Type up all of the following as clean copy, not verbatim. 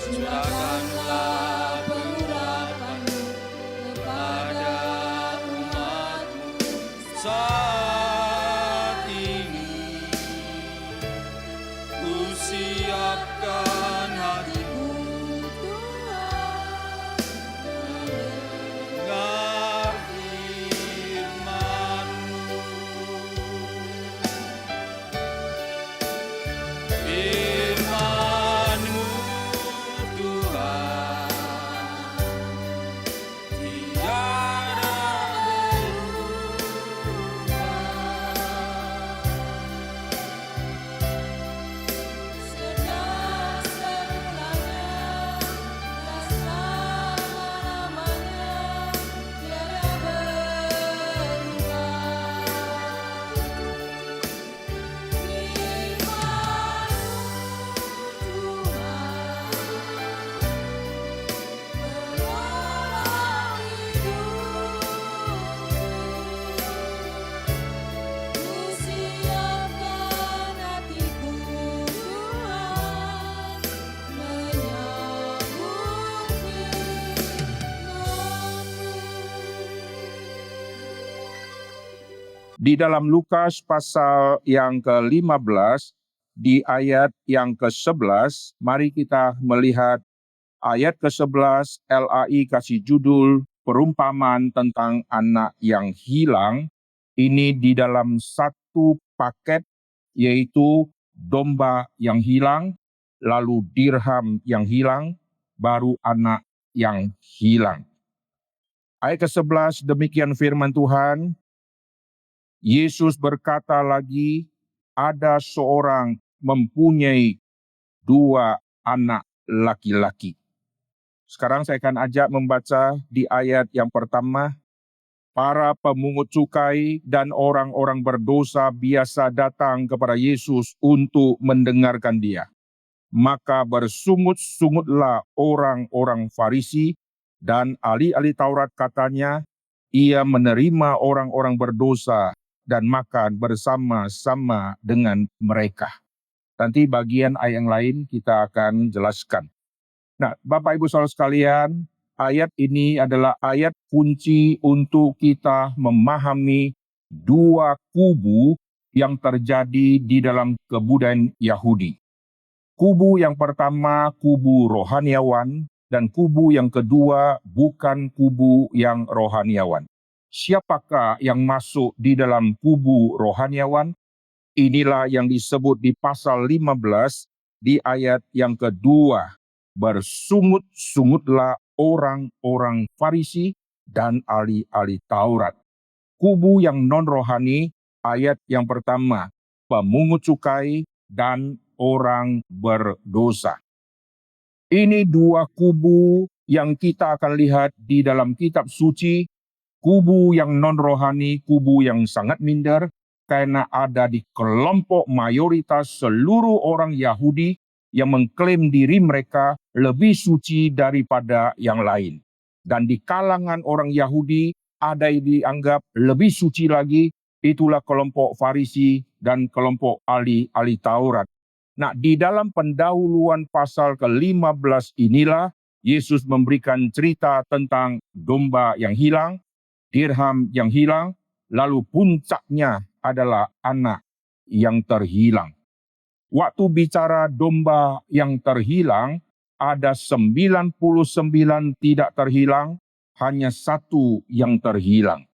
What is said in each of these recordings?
Curahkanlah pengurapan-Mu kepada umat-Mu saat ini. Ku siapkan hatiku mendengar firman-Mu. Firman-Mu Tuhan tiada Di dalam Lukas pasal yang ke-15, di ayat yang ke-11, mari kita melihat ayat ke-11, LAI kasih judul perumpamaan tentang anak yang hilang. Ini di dalam satu paket, yaitu domba yang hilang, lalu dirham yang hilang, baru anak yang hilang. Ayat ke-11, demikian firman Tuhan. Yesus berkata lagi, ada seorang mempunyai 2 anak laki-laki. Sekarang saya akan ajak membaca di ayat yang pertama. Para pemungut cukai dan orang-orang berdosa biasa datang kepada Yesus untuk mendengarkan Dia. Maka bersungut-sungutlah orang-orang Farisi dan ahli-ahli Taurat, katanya, ia menerima orang-orang berdosa dan makan bersama-sama dengan mereka. Nanti bagian ayat yang lain kita akan jelaskan. Nah, Bapak Ibu Saudara sekalian, ayat ini adalah ayat kunci untuk kita memahami 2 kubu yang terjadi di dalam kebudayaan Yahudi. Kubu yang pertama, kubu rohaniawan, dan kubu yang kedua bukan kubu yang rohaniawan. Siapakah yang masuk di dalam kubu rohaniawan? Inilah yang disebut di pasal 15 di ayat yang kedua. Bersungut-sungutlah orang-orang Farisi dan ahli-ahli Taurat. Kubu yang non-rohani, ayat yang pertama, pemungut cukai dan orang berdosa. Ini 2 kubu yang kita akan lihat di dalam kitab suci. Kubu yang non-rohani, kubu yang sangat minder, karena ada di kelompok mayoritas seluruh orang Yahudi yang mengklaim diri mereka lebih suci daripada yang lain. Dan di kalangan orang Yahudi ada yang dianggap lebih suci lagi, itulah kelompok Farisi dan kelompok ahli Taurat. Nah, di dalam pendahuluan pasal ke-15 inilah Yesus memberikan cerita tentang domba yang hilang, dirham yang hilang, lalu puncaknya adalah anak yang terhilang. Waktu bicara domba yang terhilang, ada 99 tidak terhilang, hanya 1 yang terhilang.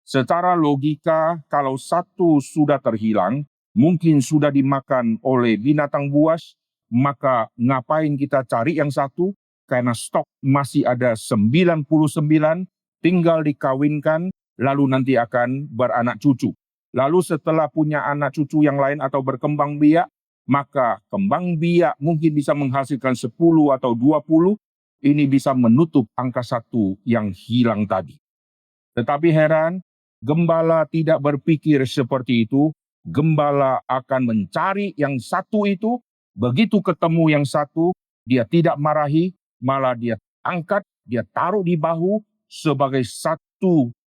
Secara logika, kalau 1 sudah terhilang, mungkin sudah dimakan oleh binatang buas, maka ngapain kita cari yang 1? Karena stok masih ada 99, tinggal dikawinkan, lalu nanti akan beranak cucu. Lalu setelah punya anak cucu yang lain atau berkembang biak, maka kembang biak mungkin bisa menghasilkan 10 atau 20, ini bisa menutup angka 1 yang hilang tadi. Tetapi heran, gembala tidak berpikir seperti itu. Gembala akan mencari yang 1 itu, begitu ketemu yang 1, dia tidak marahi, malah dia angkat, dia taruh di bahu sebagai 1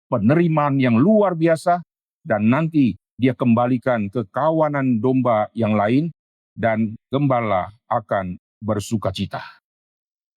penerimaan yang luar biasa, dan nanti dia kembalikan ke kawanan domba yang lain, dan gembala akan bersukacita.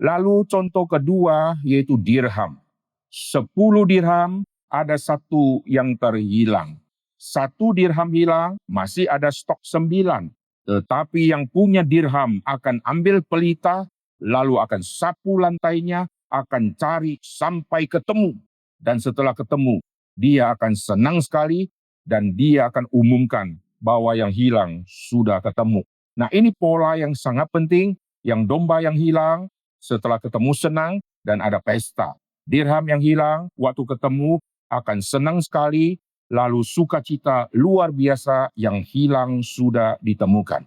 Lalu contoh kedua yaitu dirham. 10 dirham ada satu yang terhilang. 1 dirham hilang, masih ada stok 9. Tetapi yang punya dirham akan ambil pelita, lalu akan sapu lantainya, akan cari sampai ketemu. Dan setelah ketemu, dia akan senang sekali dan dia akan umumkan bahwa yang hilang sudah ketemu. Nah, ini pola yang sangat penting, yang domba yang hilang, setelah ketemu senang dan ada pesta. Dirham yang hilang, waktu ketemu akan senang sekali, lalu sukacita luar biasa yang hilang sudah ditemukan.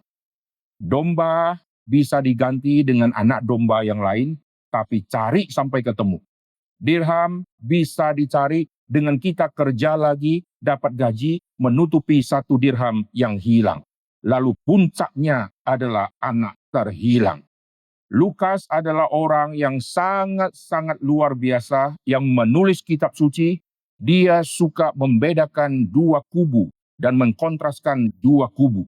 Domba bisa diganti dengan anak domba yang lain, tapi cari sampai ketemu. Dirham bisa dicari dengan kita kerja lagi, dapat gaji, menutupi 1 dirham yang hilang. Lalu puncaknya adalah anak terhilang. Lukas adalah orang yang sangat-sangat luar biasa yang menulis kitab suci. Dia suka membedakan 2 kubu dan mengkontraskan 2 kubu.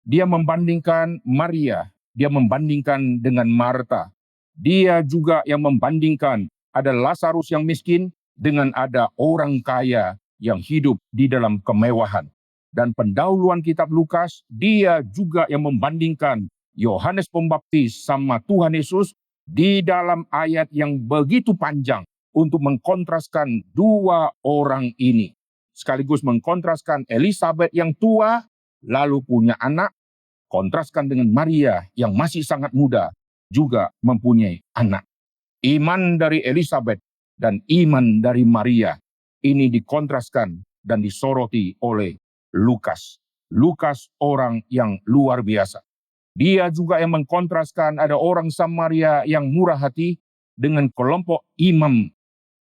Dia membandingkan Maria, dia membandingkan dengan Marta. Dia juga yang membandingkan ada Lazarus yang miskin dengan ada orang kaya yang hidup di dalam kemewahan. Dan pendahuluan kitab Lukas, dia juga yang membandingkan Yohanes Pembaptis sama Tuhan Yesus di dalam ayat yang begitu panjang untuk mengkontraskan 2 orang ini. Sekaligus mengkontraskan Elisabet yang tua, lalu punya anak, kontraskan dengan Maria yang masih sangat muda, juga mempunyai anak. Iman dari Elisabet dan iman dari Maria, ini dikontraskan dan disoroti oleh Lukas. Lukas orang yang luar biasa. Dia juga yang mengkontraskan ada orang Samaria yang murah hati dengan kelompok imam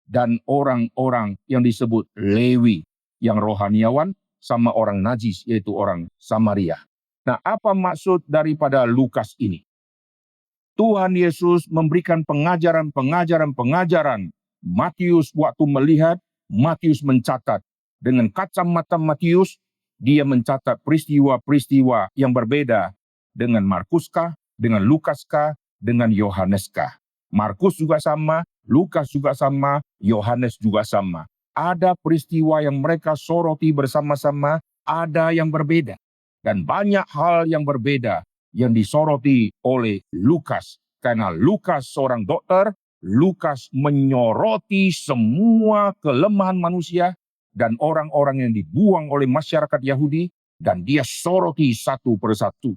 dan orang-orang yang disebut Lewi yang rohaniawan sama orang najis yaitu orang Samaria. Nah, apa maksud daripada Lukas ini? Tuhan Yesus memberikan pengajaran. Matius waktu melihat, Matius mencatat. Dengan kacamata Matius, dia mencatat peristiwa-peristiwa yang berbeda dengan Markuskah, dengan Lukaskah, dengan Yohaneskah. Markus juga sama, Lukas juga sama, Yohanes juga sama. Ada peristiwa yang mereka soroti bersama-sama, ada yang berbeda. Dan banyak hal yang berbeda yang disoroti oleh Lukas. Karena Lukas seorang dokter, Lukas menyoroti semua kelemahan manusia dan orang-orang yang dibuang oleh masyarakat Yahudi, dan dia soroti satu persatu.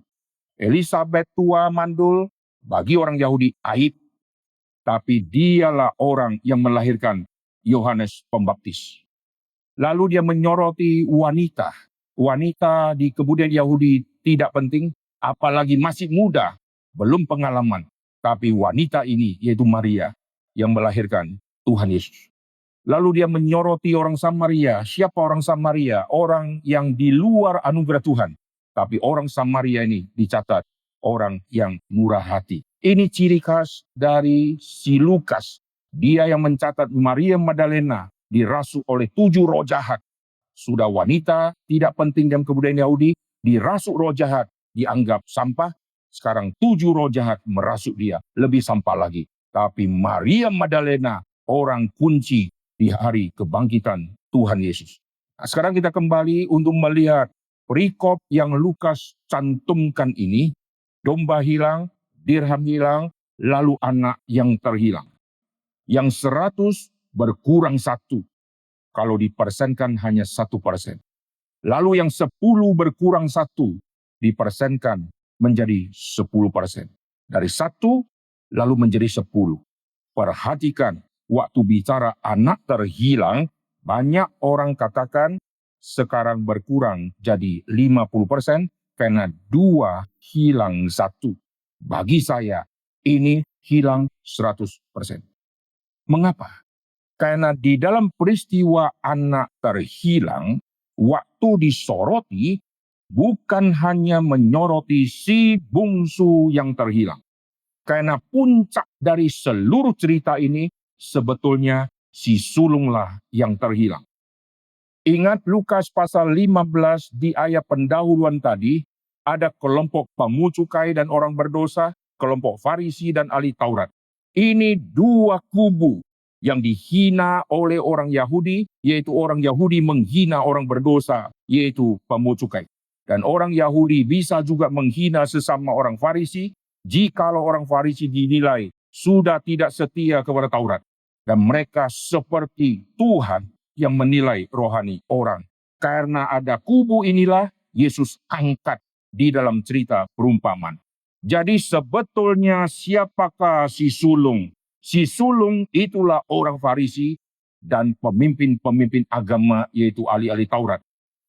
Elisabet tua mandul, bagi orang Yahudi aib, tapi dialah orang yang melahirkan Yohanes Pembaptis. Lalu dia menyoroti wanita. Wanita di kebudayaan Yahudi tidak penting, apalagi masih muda, belum pengalaman. Tapi wanita ini, yaitu Maria, yang melahirkan Tuhan Yesus. Lalu dia menyoroti orang Samaria. Siapa orang Samaria? Orang yang di luar anugerah Tuhan. Tapi orang Samaria ini dicatat orang yang murah hati. Ini ciri khas dari si Lukas. Dia yang mencatat Maria Magdalena dirasuk oleh 7 roh jahat. Sudah wanita, tidak penting dalam kebudayaan Yahudi, dirasuk roh jahat, dianggap sampah. Sekarang 7 roh jahat merasuk dia, lebih sampah lagi. Tapi Maria Magdalena, orang kunci di hari kebangkitan Tuhan Yesus. Nah, sekarang kita kembali untuk melihat perikop yang Lukas cantumkan ini. Domba hilang, dirham hilang, lalu anak yang terhilang. Yang 100 berkurang 1. Kalau dipersenkan hanya 1%. Lalu yang 10 berkurang 1, dipersenkan menjadi 10%. Dari 1 lalu menjadi 10. Perhatikan, waktu bicara anak terhilang, banyak orang katakan sekarang berkurang jadi 50% karena 2 hilang 1. Bagi saya, ini hilang 100%. Mengapa? Karena di dalam peristiwa anak terhilang, waktu disoroti, bukan hanya menyoroti si bungsu yang terhilang. Karena puncak dari seluruh cerita ini, sebetulnya si sulunglah yang terhilang. Ingat Lukas pasal 15 di ayat pendahuluan tadi, ada kelompok pemungut cukai dan orang berdosa, kelompok Farisi dan ahli Taurat. Ini dua kubu yang dihina oleh orang Yahudi, yaitu orang Yahudi menghina orang berdosa, yaitu pemungut cukai. Dan orang Yahudi bisa juga menghina sesama orang Farisi, jikalau orang Farisi dinilai sudah tidak setia kepada Taurat. Dan mereka seperti Tuhan yang menilai rohani orang. Karena ada kubu inilah Yesus angkat di dalam cerita perumpamaan. Jadi sebetulnya siapakah si sulung? Si sulung itulah orang Farisi dan pemimpin-pemimpin agama, yaitu ahli-ahli Taurat.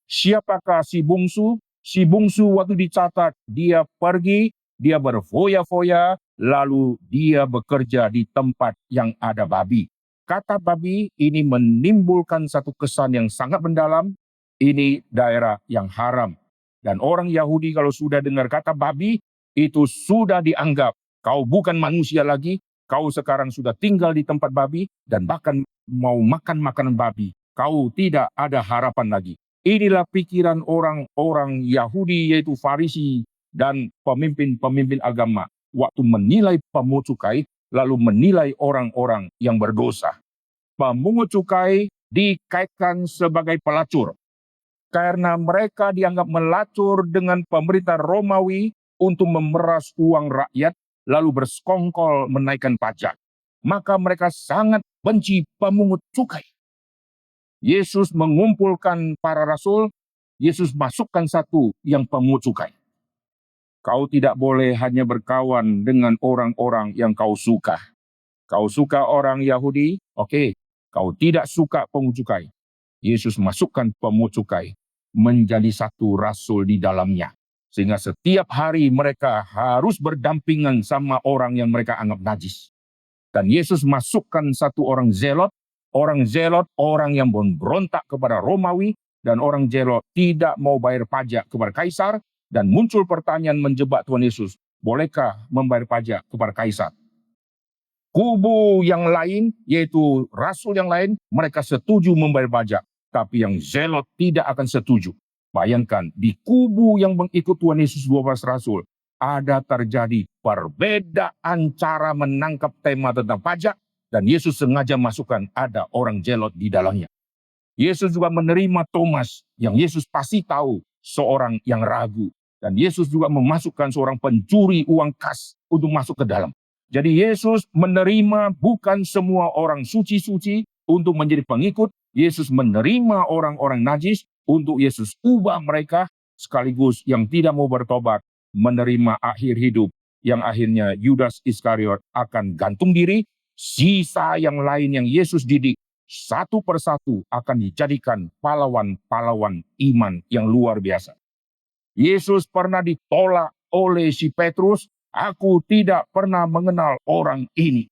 Siapakah si bungsu? Si bungsu waktu dicatat, dia pergi, dia berfoya-foya, lalu dia bekerja di tempat yang ada babi. Kata babi ini menimbulkan satu kesan yang sangat mendalam. Ini daerah yang haram. Dan orang Yahudi kalau sudah dengar kata babi, itu sudah dianggap kau bukan manusia lagi, kau sekarang sudah tinggal di tempat babi, dan bahkan mau makan makanan babi. Kau tidak ada harapan lagi. Inilah pikiran orang-orang Yahudi, yaitu Farisi dan pemimpin-pemimpin agama. Waktu menilai pemungut cukai, lalu menilai orang-orang yang berdosa. Pemungut cukai dikaitkan sebagai pelacur. Karena mereka dianggap melacur dengan pemerintah Romawi untuk memeras uang rakyat, lalu bersekongkol menaikkan pajak. Maka mereka sangat benci pemungut cukai. Yesus mengumpulkan para rasul, Yesus masukkan satu yang pemungut cukai. Kau tidak boleh hanya berkawan dengan orang-orang yang kau suka. Kau suka orang Yahudi, oke. Kau tidak suka pemungut cukai. Yesus masukkan pemungut cukai menjadi satu rasul di dalamnya. Sehingga setiap hari mereka harus berdampingan sama orang yang mereka anggap najis. Dan Yesus masukkan satu orang zelot, orang yang memberontak kepada Romawi, dan orang zelot tidak mau bayar pajak kepada Kaisar, dan muncul pertanyaan menjebak Tuhan Yesus, bolehkah membayar pajak kepada Kaisar? Kubu yang lain, yaitu rasul yang lain, mereka setuju membayar pajak, tapi yang zelot tidak akan setuju. Bayangkan, di kubu yang mengikut Tuhan Yesus 12 rasul, ada terjadi perbedaan cara menangkap tema tentang pajak, dan Yesus sengaja masukkan ada orang zelot di dalamnya. Yesus juga menerima Thomas, yang Yesus pasti tahu seorang yang ragu. Dan Yesus juga memasukkan seorang pencuri uang kas untuk masuk ke dalam. Jadi Yesus menerima bukan semua orang suci-suci untuk menjadi pengikut. Yesus menerima orang-orang najis untuk Yesus ubah mereka, sekaligus yang tidak mau bertobat menerima akhir hidup yang akhirnya Yudas Iskariot akan gantung diri. Sisa yang lain yang Yesus didik satu persatu akan dijadikan pahlawan-pahlawan iman yang luar biasa. Yesus pernah ditolak oleh si Petrus, aku tidak pernah mengenal orang ini.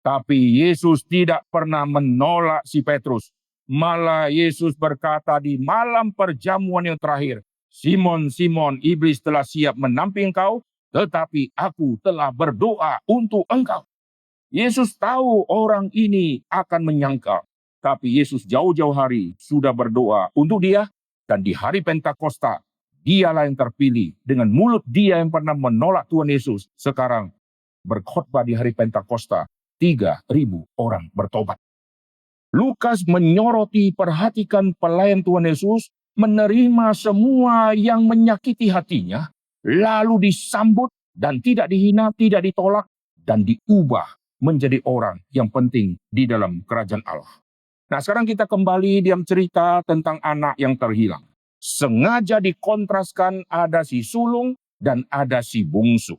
Tapi Yesus tidak pernah menolak si Petrus. Malah Yesus berkata di malam perjamuan yang terakhir, Simon, Simon, iblis telah siap menamping engkau, tetapi aku telah berdoa untuk engkau. Yesus tahu orang ini akan menyangkal, tapi Yesus jauh-jauh hari sudah berdoa untuk dia, dan di hari Pentakosta, dialah yang terpilih. Dengan mulut dia yang pernah menolak Tuhan Yesus, sekarang berkhotbah di hari Pentakosta, 3.000 orang bertobat. Lukas menyoroti, perhatikan pelayan Tuhan Yesus, menerima semua yang menyakiti hatinya, lalu disambut dan tidak dihina, tidak ditolak, dan diubah menjadi orang yang penting di dalam kerajaan Allah. Nah, sekarang kita kembali dalam cerita tentang anak yang terhilang. Sengaja dikontraskan ada si sulung dan ada si bungsu.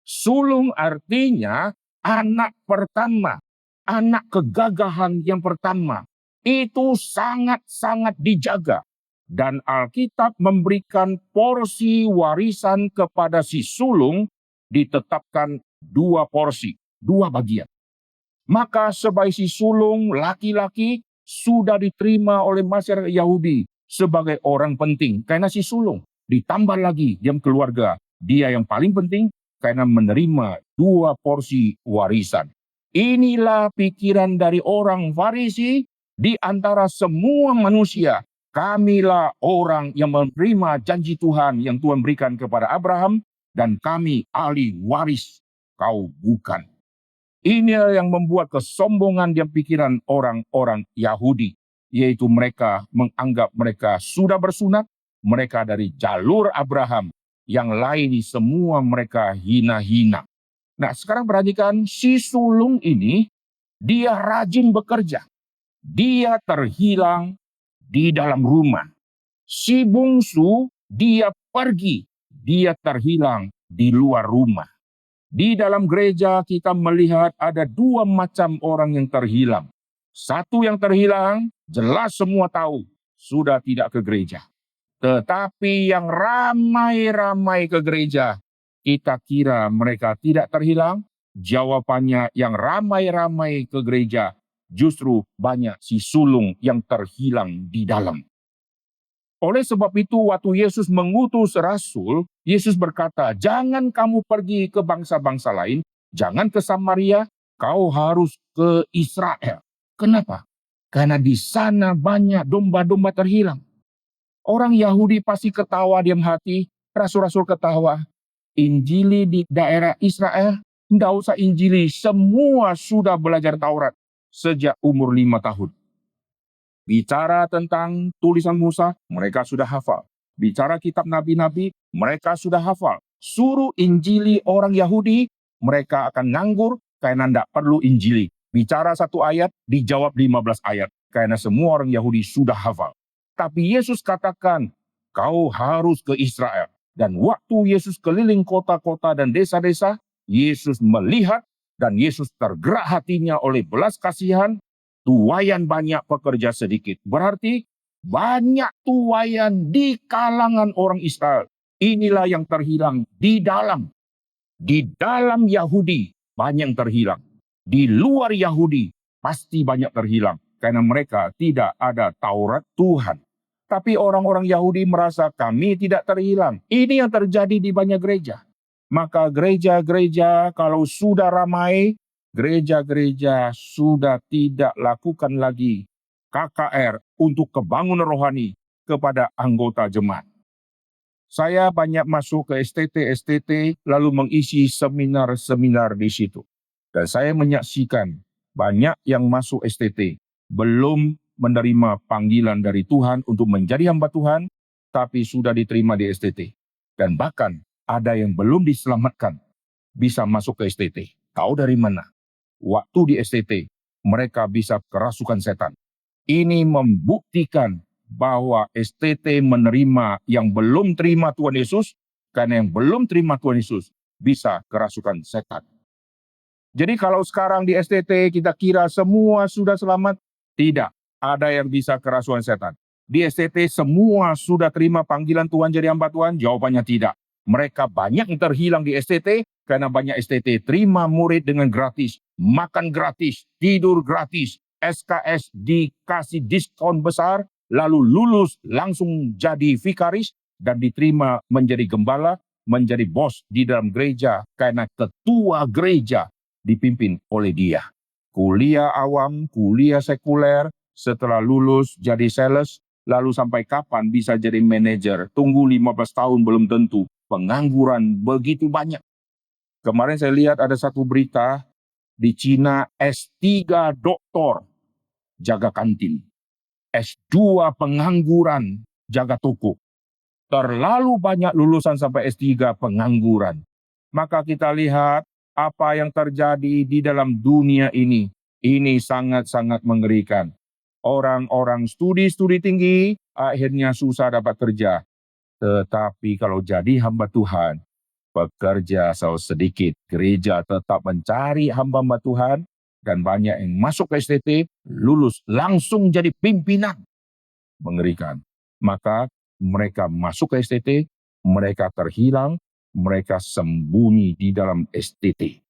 Sulung artinya anak pertama, anak kegagahan yang pertama. Itu sangat-sangat dijaga. Dan Alkitab memberikan porsi warisan kepada si sulung, ditetapkan 2 porsi, 2 bagian. Maka sebagai si sulung laki-laki sudah diterima oleh masyarakat Yahudi sebagai orang penting. Karena si sulung ditambah lagi dalam keluarga, dia yang paling penting karena menerima 2 porsi warisan. Inilah pikiran dari orang Farisi di antara semua manusia. Kamilah orang yang menerima janji Tuhan yang Tuhan berikan kepada Abraham, dan kami ahli waris, kau bukan. Inilah yang membuat kesombongan di pikiran orang-orang Yahudi, yaitu mereka menganggap mereka sudah bersunat, mereka dari jalur Abraham, yang lain semua mereka hina-hina. Nah, sekarang perhatikan, si sulung ini, dia rajin bekerja. Dia terhilang di dalam rumah. Si bungsu, dia pergi. Dia terhilang di luar rumah. Di dalam gereja kita melihat ada dua macam orang yang terhilang. Satu yang terhilang, jelas semua tahu, sudah tidak ke gereja. Tetapi yang ramai-ramai ke gereja, kita kira mereka tidak terhilang? Jawabannya yang ramai-ramai ke gereja, justru banyak si sulung yang terhilang di dalam. Oleh sebab itu, waktu Yesus mengutus rasul, Yesus berkata, jangan kamu pergi ke bangsa-bangsa lain, jangan ke Samaria, kau harus ke Israel. Kenapa? Karena di sana banyak domba-domba terhilang. Orang Yahudi pasti ketawa diam hati, rasul-rasul ketawa. Injili di daerah Israel, tidak usah injili, semua sudah belajar Taurat sejak umur 5 tahun. Bicara tentang tulisan Musa, mereka sudah hafal. Bicara kitab nabi-nabi, mereka sudah hafal. Suruh injili orang Yahudi, mereka akan nganggur karena tidak perlu injili. Bicara satu ayat, dijawab 15 ayat. Karena semua orang Yahudi sudah hafal. Tapi Yesus katakan, kau harus ke Israel. Dan waktu Yesus keliling kota-kota dan desa-desa, Yesus melihat dan Yesus tergerak hatinya oleh belas kasihan. Tuaian banyak, pekerja sedikit. Berarti banyak tuaian di kalangan orang Israel. Inilah yang terhilang di dalam. Di dalam Yahudi banyak yang terhilang. Di luar Yahudi pasti banyak terhilang. Karena mereka tidak ada Taurat Tuhan. Tapi orang-orang Yahudi merasa kami tidak terhilang. Ini yang terjadi di banyak gereja. Maka gereja-gereja kalau sudah ramai, gereja-gereja sudah tidak lakukan lagi KKR untuk kebangunan rohani kepada anggota jemaat. Saya banyak masuk ke STT lalu mengisi seminar-seminar di situ. Dan saya menyaksikan banyak yang masuk STT belum menerima panggilan dari Tuhan untuk menjadi hamba Tuhan, tapi sudah diterima di STT. Dan bahkan ada yang belum diselamatkan bisa masuk ke STT. Tahu dari mana? Waktu di STT, mereka bisa kerasukan setan. Ini membuktikan bahwa STT menerima yang belum terima Tuhan Yesus, karena yang belum terima Tuhan Yesus bisa kerasukan setan. Jadi kalau sekarang di STT kita kira semua sudah selamat, tidak. Ada yang bisa kerasukan setan. Di STT semua sudah terima panggilan Tuhan jadi hamba Tuhan? Jawabannya tidak. Mereka banyak yang terhilang di STT, karena banyak STT terima murid dengan gratis, makan gratis, tidur gratis, SKS dikasih diskon besar, lalu lulus langsung jadi vikaris, dan diterima menjadi gembala, menjadi bos di dalam gereja, karena ketua gereja dipimpin oleh dia. Kuliah awam, kuliah sekuler, setelah lulus jadi sales, lalu sampai kapan bisa jadi manajer? Tunggu 15 tahun belum tentu. Pengangguran begitu banyak. Kemarin saya lihat ada satu berita di Cina, S3 doktor jaga kantin, S2 pengangguran jaga toko. Terlalu banyak lulusan sampai S3 pengangguran. Maka kita lihat apa yang terjadi di dalam dunia ini. Ini sangat-sangat mengerikan. Orang-orang studi tinggi akhirnya susah dapat kerja. Tetapi kalau jadi hamba Tuhan, pekerja sedikit, gereja tetap mencari hamba-hamba Tuhan, dan banyak yang masuk ke STT, lulus langsung jadi pimpinan. Mengerikan. Maka mereka masuk ke STT, mereka terhilang, mereka sembunyi di dalam STT.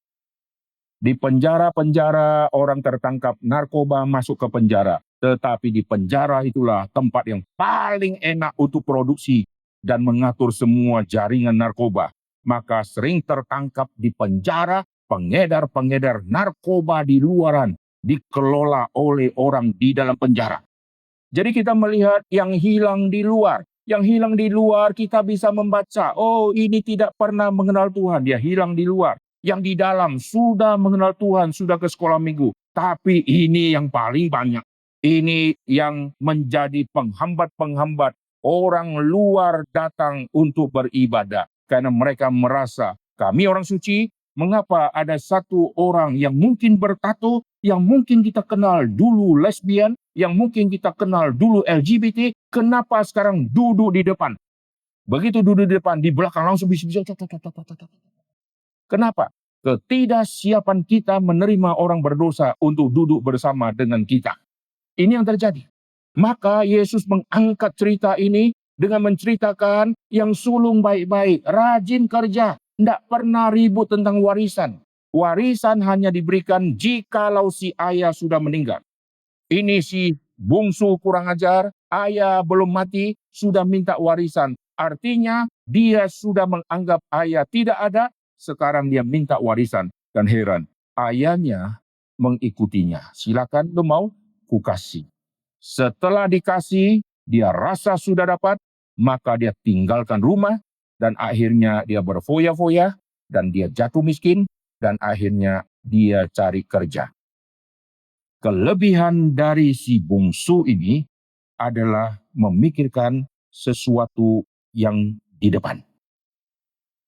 Di penjara-penjara orang tertangkap narkoba masuk ke penjara. Tetapi di penjara itulah tempat yang paling enak untuk produksi dan mengatur semua jaringan narkoba. Maka sering tertangkap di penjara pengedar-pengedar narkoba di luaran, dikelola oleh orang di dalam penjara. Jadi kita melihat yang hilang di luar. Yang hilang di luar kita bisa membaca, oh ini tidak pernah mengenal Tuhan, dia hilang di luar. yang di dalam sudah mengenal Tuhan, sudah ke sekolah minggu. Tapi ini yang paling banyak. Ini yang menjadi penghambat-penghambat orang luar datang untuk beribadah. Karena mereka merasa, kami orang suci, mengapa ada satu orang yang mungkin bertato, yang mungkin kita kenal dulu lesbian, yang mungkin kita kenal dulu LGBT, kenapa sekarang duduk di depan? Begitu duduk di depan, di belakang langsung bisa. Kenapa? Ketidaksiapan kita menerima orang berdosa untuk duduk bersama dengan kita. Ini yang terjadi. Maka Yesus mengangkat cerita ini dengan menceritakan yang sulung baik-baik, rajin kerja, tidak pernah ribut tentang warisan. Warisan hanya diberikan jikalau si ayah sudah meninggal. Ini si bungsu kurang ajar, ayah belum mati, sudah minta warisan. Artinya dia sudah menganggap ayah tidak ada, sekarang dia minta warisan. Dan heran, ayahnya mengikutinya. Silakan, lu mau? Ku kasih. Setelah dikasih, dia rasa sudah dapat, maka dia tinggalkan rumah, dan akhirnya dia berfoya-foya, dan dia jatuh miskin, dan akhirnya dia cari kerja. Kelebihan dari si bungsu ini adalah memikirkan sesuatu yang di depan.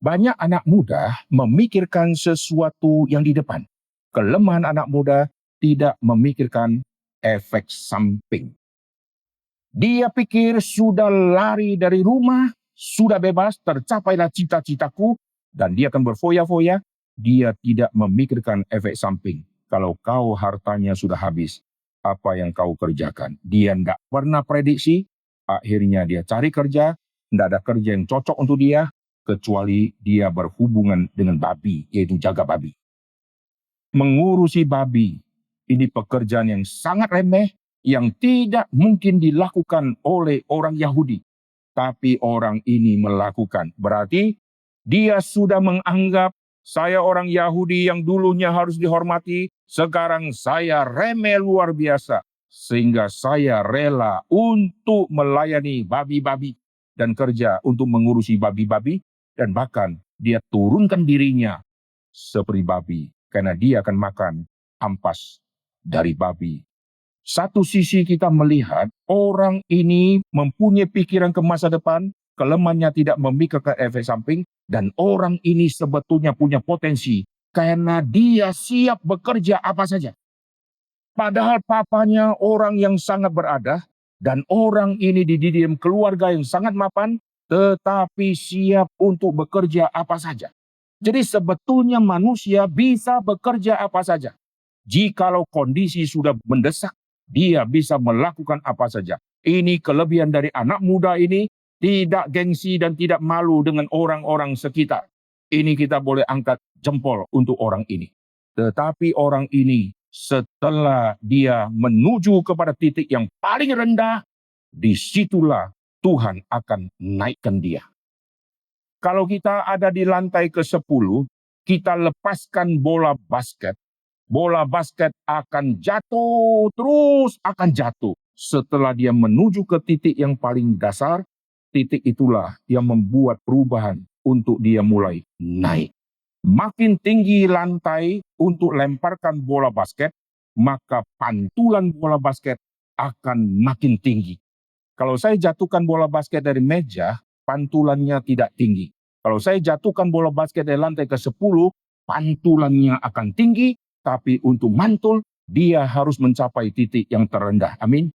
Banyak anak muda memikirkan sesuatu yang di depan. Kelemahan anak muda tidak memikirkan efek samping. Dia pikir sudah lari dari rumah, sudah bebas, tercapailah cita-citaku, dan dia akan berfoya-foya. Dia tidak memikirkan efek samping. Kalau kau hartanya sudah habis, apa yang kau kerjakan? Dia tidak pernah prediksi, akhirnya dia cari kerja, tidak ada kerja yang cocok untuk dia, kecuali dia berhubungan dengan babi, yaitu jaga babi. Mengurusi babi, ini pekerjaan yang sangat remeh, yang tidak mungkin dilakukan oleh orang Yahudi. Tapi orang ini melakukan. Berarti dia sudah menganggap, saya orang Yahudi yang dulunya harus dihormati, sekarang saya remeh luar biasa. Sehingga saya rela untuk melayani babi-babi dan kerja untuk mengurusi babi-babi. Dan bahkan dia turunkan dirinya seperti babi. Karena dia akan makan ampas dari babi. Satu sisi kita melihat orang ini mempunyai pikiran ke masa depan, kelemahannya tidak memikirkan efek samping, dan orang ini sebetulnya punya potensi karena dia siap bekerja apa saja. Padahal papanya orang yang sangat berada, dan orang ini dididik keluarga yang sangat mapan, tetapi siap untuk bekerja apa saja. Jadi sebetulnya manusia bisa bekerja apa saja. Jikalau kondisi sudah mendesak, dia bisa melakukan apa saja. Ini kelebihan dari anak muda ini, tidak gengsi dan tidak malu dengan orang-orang sekitar. Ini kita boleh angkat jempol untuk orang ini. Tetapi orang ini setelah dia menuju kepada titik yang paling rendah, disitulah Tuhan akan naikkan dia. Kalau kita ada di lantai ke-10, kita lepaskan bola basket akan jatuh, terus akan jatuh. Setelah dia menuju ke titik yang paling dasar, titik itulah yang membuat perubahan untuk dia mulai naik. Makin tinggi lantai untuk lemparkan bola basket, maka pantulan bola basket akan makin tinggi. Kalau saya jatuhkan bola basket dari meja, pantulannya tidak tinggi. Kalau saya jatuhkan bola basket dari lantai ke-10, pantulannya akan tinggi, tapi untuk mantul, dia harus mencapai titik yang terendah. Amin.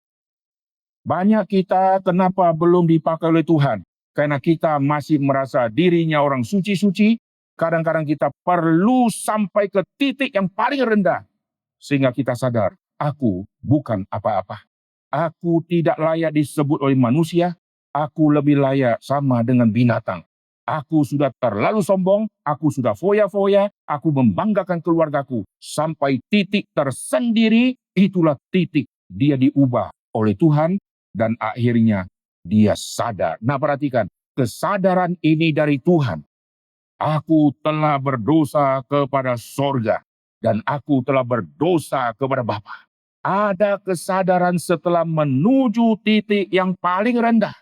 Banyak kita kenapa belum dipakai oleh Tuhan? Karena kita masih merasa dirinya orang suci-suci. Kadang-kadang kita perlu sampai ke titik yang paling rendah. Sehingga kita sadar, aku bukan apa-apa. Aku tidak layak disebut oleh manusia. Aku lebih layak sama dengan binatang. Aku sudah terlalu sombong, aku sudah foya-foya, aku membanggakan keluargaku. Sampai titik tersendiri, itulah titik dia diubah oleh Tuhan, dan akhirnya dia sadar. Nah perhatikan, kesadaran ini dari Tuhan. Aku telah berdosa kepada sorga, dan aku telah berdosa kepada Bapa. Ada kesadaran setelah menuju titik yang paling rendah.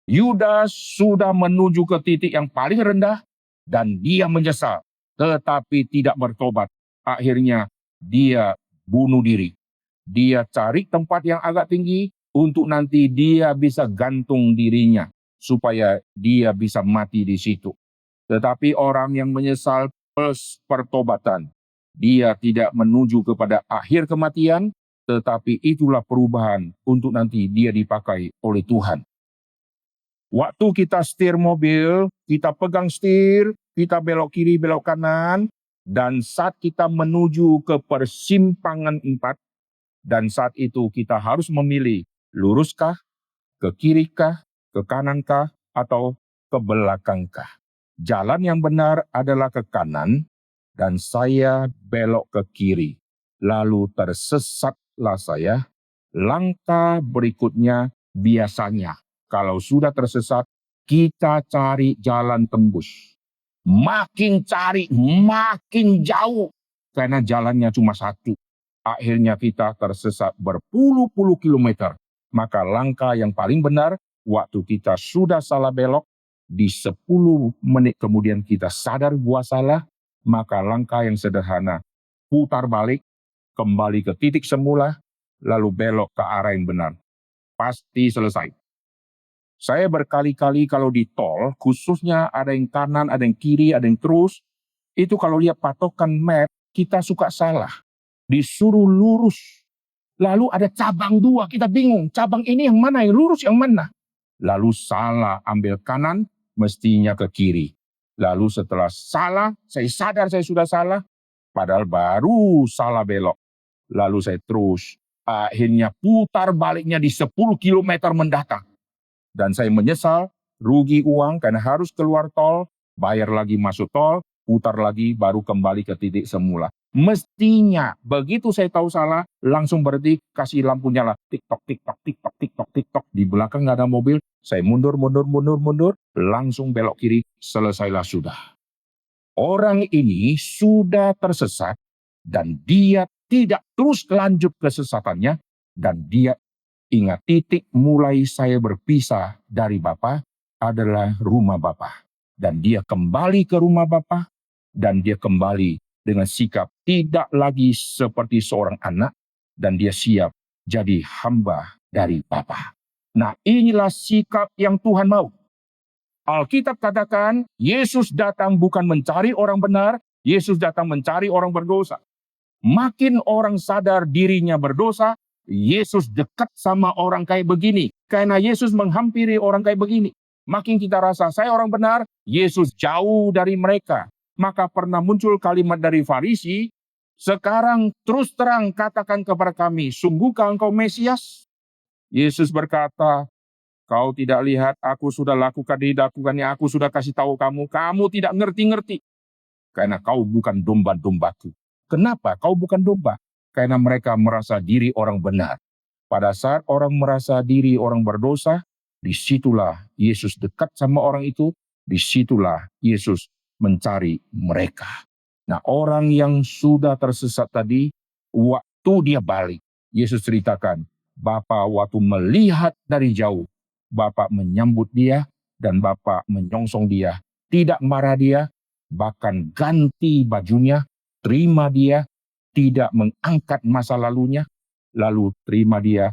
Yudas sudah menuju ke titik yang paling rendah dan dia menyesal. tetapi tidak bertobat. Akhirnya dia bunuh diri. Dia cari tempat yang agak tinggi untuk nanti dia bisa gantung dirinya supaya dia bisa mati di situ. Tetapi orang yang menyesal plus pertobatan, dia tidak menuju kepada akhir kematian, tetapi itulah perubahan untuk nanti dia dipakai oleh Tuhan. Waktu kita setir mobil, kita pegang setir, kita belok kiri, belok kanan, dan saat kita menuju ke persimpangan 4, dan saat itu kita harus memilih luruskah, ke kirikah, ke kanankah, atau ke belakangkah. Jalan yang benar adalah ke kanan, dan saya belok ke kiri. Lalu tersesatlah saya. Langkah berikutnya biasanya, kalau sudah tersesat, kita cari jalan tembus. Makin cari, makin jauh. Karena jalannya cuma satu. Akhirnya kita tersesat berpuluh-puluh kilometer. Maka langkah yang paling benar, waktu kita sudah salah belok, di 10 menit kemudian kita sadar bahwa salah, maka langkah yang sederhana, putar balik, kembali ke titik semula, lalu belok ke arah yang benar. Pasti selesai. Saya berkali-kali kalau di tol, khususnya ada yang kanan, ada yang kiri, ada yang terus, itu kalau lihat patokan map, kita suka salah. Disuruh lurus. Lalu ada cabang 2, kita bingung. Cabang ini yang mana, yang lurus yang mana? Lalu salah, ambil kanan, mestinya ke kiri. Lalu setelah salah, saya sadar saya sudah salah, padahal baru salah belok. Lalu saya terus, akhirnya putar baliknya di 10 km mendatang. Dan saya menyesal, rugi uang karena harus keluar tol, bayar lagi masuk tol, putar lagi, baru kembali ke titik semula. Mestinya, begitu saya tahu salah, langsung berhenti, kasih lampu nyala. Tik-tok, tik-tok, tik-tok, tik-tok, tik-tok. Di belakang nggak ada mobil, saya mundur, langsung belok kiri, selesailah sudah. Orang ini sudah tersesat, dan dia tidak terus lanjut kesesatannya, dan dia ingat titik mulai saya berpisah dari Bapa adalah rumah Bapa. Dan dia kembali ke rumah Bapa, dan dia kembali dengan sikap tidak lagi seperti seorang anak, dan dia siap jadi hamba dari Bapa. Nah, inilah sikap yang Tuhan mau. Alkitab katakan, Yesus datang bukan mencari orang benar, Yesus datang mencari orang berdosa. Makin orang sadar dirinya berdosa, Yesus dekat sama orang kayak begini. Karena Yesus menghampiri orang kayak begini. Makin kita rasa, saya orang benar, Yesus jauh dari mereka. Maka pernah muncul kalimat dari Farisi, sekarang terus terang katakan kepada kami, sungguhkah engkau Mesias? Yesus berkata, kau tidak lihat, aku sudah lakukan yang aku sudah kasih tahu kamu. Kamu tidak ngerti-ngerti. Karena kau bukan domba-dombaku. Kenapa kau bukan domba? Karena mereka merasa diri orang benar. Pada saat orang merasa diri orang berdosa, disitulah Yesus dekat sama orang itu, disitulah Yesus mencari mereka. Nah, orang yang sudah tersesat tadi, waktu dia balik, Yesus ceritakan, Bapa waktu melihat dari jauh, Bapa menyambut dia, dan Bapa menyongsong dia, tidak marah dia, bahkan ganti bajunya, terima dia, tidak mengangkat masa lalunya, lalu terima dia,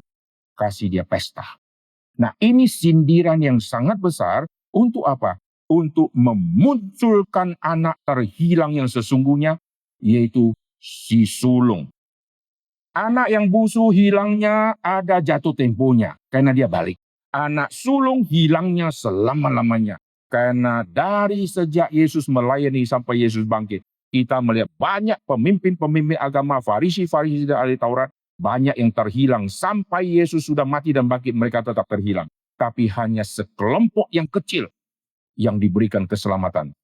kasih dia pesta. Nah, ini sindiran yang sangat besar untuk apa? Untuk memunculkan anak terhilang yang sesungguhnya, yaitu si sulung. Anak yang busuk hilangnya ada jatuh temponya, karena dia balik. Anak sulung hilangnya selama-lamanya. Karena dari sejak Yesus melayani sampai Yesus bangkit, kita melihat banyak pemimpin-pemimpin agama, Farisi-Farisi dan ahli Taurat, banyak yang terhilang. Sampai Yesus sudah mati dan bangkit, mereka tetap terhilang. Tapi hanya sekelompok yang kecil yang diberikan keselamatan.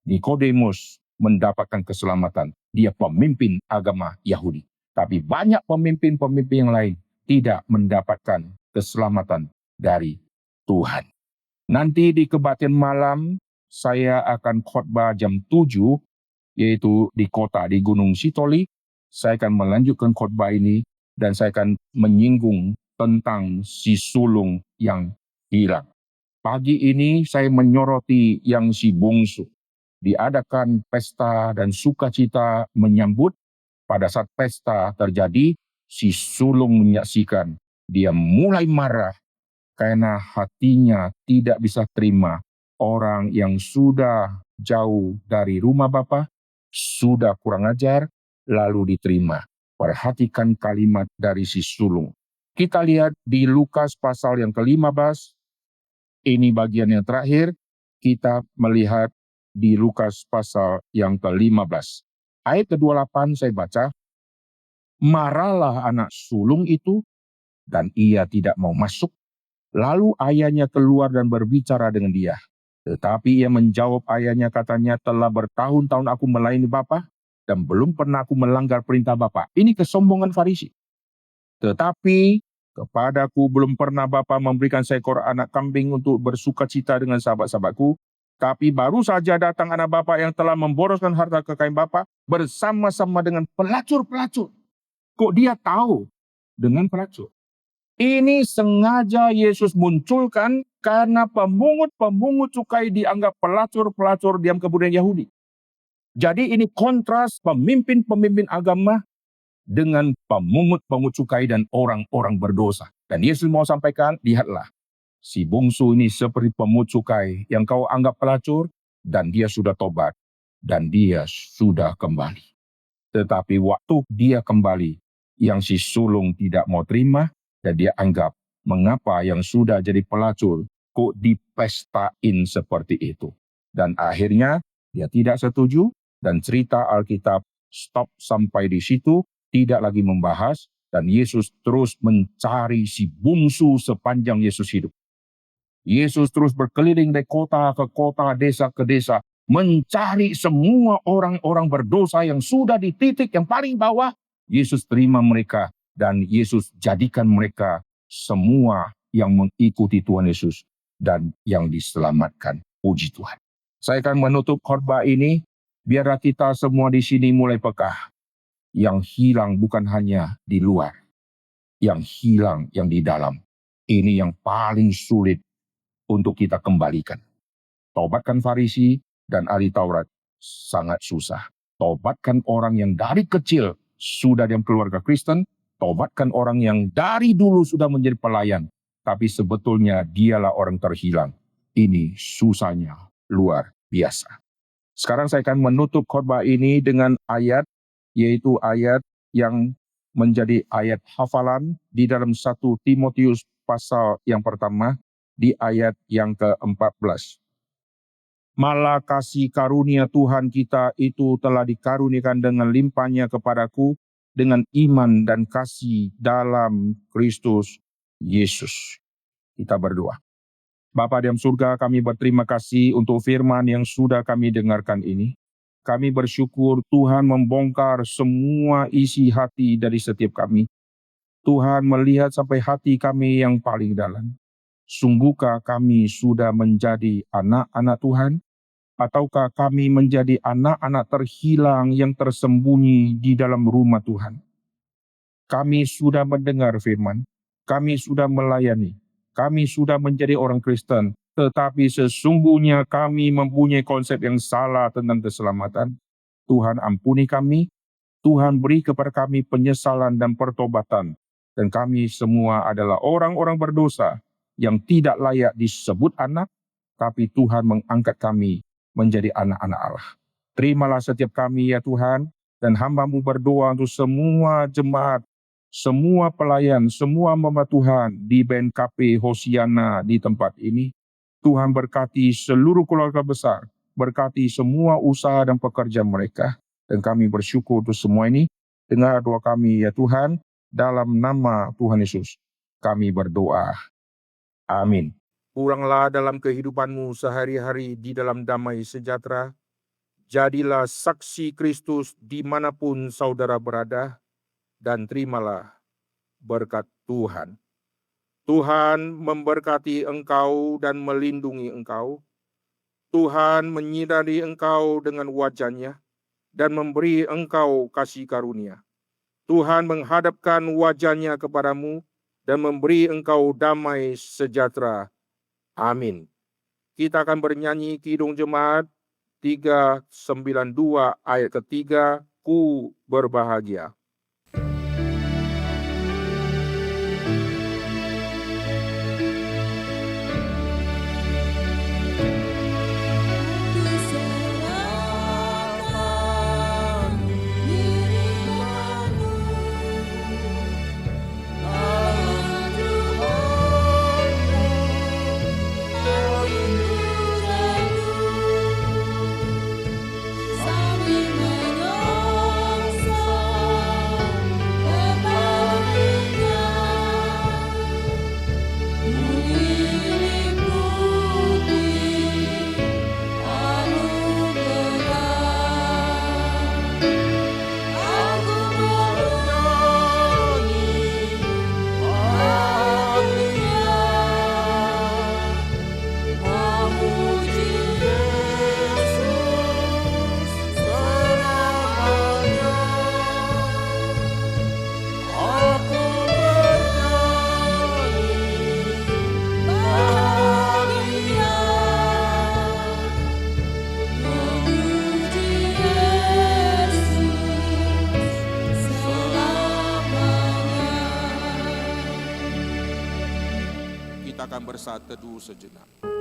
Nikodemus mendapatkan keselamatan. Dia pemimpin agama Yahudi. Tapi banyak pemimpin-pemimpin yang lain tidak mendapatkan keselamatan dari Tuhan. Nanti di kebaktian malam, saya akan khotbah jam 7, yaitu di kota, di Gunung Sitoli. Saya akan melanjutkan khotbah ini, dan saya akan menyinggung tentang si sulung yang hilang. Pagi ini saya menyoroti yang si bungsu. diadakan pesta dan sukacita menyambut. Pada saat pesta terjadi, si sulung menyaksikan. Dia mulai marah karena hatinya tidak bisa terima orang yang sudah jauh dari rumah Bapa, sudah kurang ajar, lalu diterima. Perhatikan kalimat dari si sulung. Kita lihat di Lukas pasal yang ke-15, ini bagian yang terakhir, kita melihat di Lukas pasal yang ke-15. Ayat ke-28 saya baca, marahlah anak sulung itu, dan ia tidak mau masuk. Lalu ayahnya keluar dan berbicara dengan dia. Tetapi ia menjawab ayahnya, katanya, telah bertahun-tahun aku melayani Bapa, dan belum pernah aku melanggar perintah Bapa. Ini kesombongan Farisi. Tetapi kepadaku belum pernah Bapa memberikan seekor anak kambing untuk bersukacita dengan sahabat-sahabatku. Tapi baru saja datang anak Bapa yang telah memboroskan harta kekayaan Bapa bersama-sama dengan pelacur-pelacur. Kok dia tahu dengan pelacur? Ini sengaja Yesus munculkan karena pemungut-pemungut cukai dianggap pelacur-pelacur diam kebudayaan Yahudi. Jadi ini kontras pemimpin-pemimpin agama dengan pemungut-pemungut cukai dan orang-orang berdosa. Dan Yesus mau sampaikan, lihatlah, si bungsu ini seperti pemungut cukai yang kau anggap pelacur, dan dia sudah tobat, dan dia sudah kembali. Tetapi waktu dia kembali, yang si sulung tidak mau terima, dan dia anggap, mengapa yang sudah jadi pelacur, kok dipestain seperti itu. Dan akhirnya, dia tidak setuju, dan cerita Alkitab stop sampai di situ, tidak lagi membahas, dan Yesus terus mencari si bungsu sepanjang Yesus hidup. Yesus terus berkeliling dari kota ke kota, desa ke desa, mencari semua orang-orang berdosa yang sudah di titik yang paling bawah. Yesus terima mereka, dan Yesus jadikan mereka semua yang mengikuti Tuhan Yesus dan yang diselamatkan. Puji Tuhan. Saya akan menutup khotbah ini, biarlah kita semua di sini mulai peka. Yang hilang bukan hanya di luar, yang hilang yang di dalam. Ini yang paling sulit untuk kita kembalikan. Tobatkan Farisi dan ahli Taurat sangat susah. Tobatkan orang yang dari kecil sudah dalam keluarga Kristen, tobatkan orang yang dari dulu sudah menjadi pelayan, tapi sebetulnya dialah orang terhilang. Ini susahnya luar biasa. Sekarang saya akan menutup khotbah ini dengan ayat, yaitu ayat yang menjadi ayat hafalan di dalam 1 Timotius pasal yang pertama, di ayat yang ke-14. Malah kasih karunia Tuhan kita itu telah dikaruniakan dengan limpahnya kepadaku dengan iman dan kasih dalam Kristus Yesus. Kita berdoa. Bapa di dalam surga, kami berterima kasih untuk firman yang sudah kami dengarkan ini. Kami bersyukur Tuhan membongkar semua isi hati dari setiap kami. Tuhan melihat sampai hati kami yang paling dalam. Sungguhkah kami sudah menjadi anak-anak Tuhan? Ataukah kami menjadi anak-anak terhilang yang tersembunyi di dalam rumah Tuhan? Kami sudah mendengar firman, kami sudah melayani, kami sudah menjadi orang Kristen, tetapi sesungguhnya kami mempunyai konsep yang salah tentang keselamatan. Tuhan ampuni kami, Tuhan beri kepada kami penyesalan dan pertobatan, dan kami semua adalah orang-orang berdosa yang tidak layak disebut anak, tapi Tuhan mengangkat kami menjadi anak-anak Allah. Terimalah setiap kami ya Tuhan, dan hamba-Mu berdoa untuk semua jemaat, semua pelayan, semua hamba Tuhan di BNKP Hosiana di tempat ini. Tuhan berkati seluruh keluarga besar, berkati semua usaha dan pekerjaan mereka, dan kami bersyukur untuk semua ini. Dengar doa kami ya Tuhan, dalam nama Tuhan Yesus kami berdoa. Amin. Pulanglah dalam kehidupanmu sehari-hari di dalam damai sejahtera. Jadilah saksi Kristus dimanapun saudara berada, dan terimalah berkat Tuhan. Tuhan memberkati engkau dan melindungi engkau. Tuhan menyinari engkau dengan wajah-Nya dan memberi engkau kasih karunia. Tuhan menghadapkan wajah-Nya kepadamu dan memberi engkau damai sejahtera. Amin. Kita akan bernyanyi Kidung Jemaat 392 ayat ketiga, ku berbahagia. Kita akan bersatu teduh sejenak.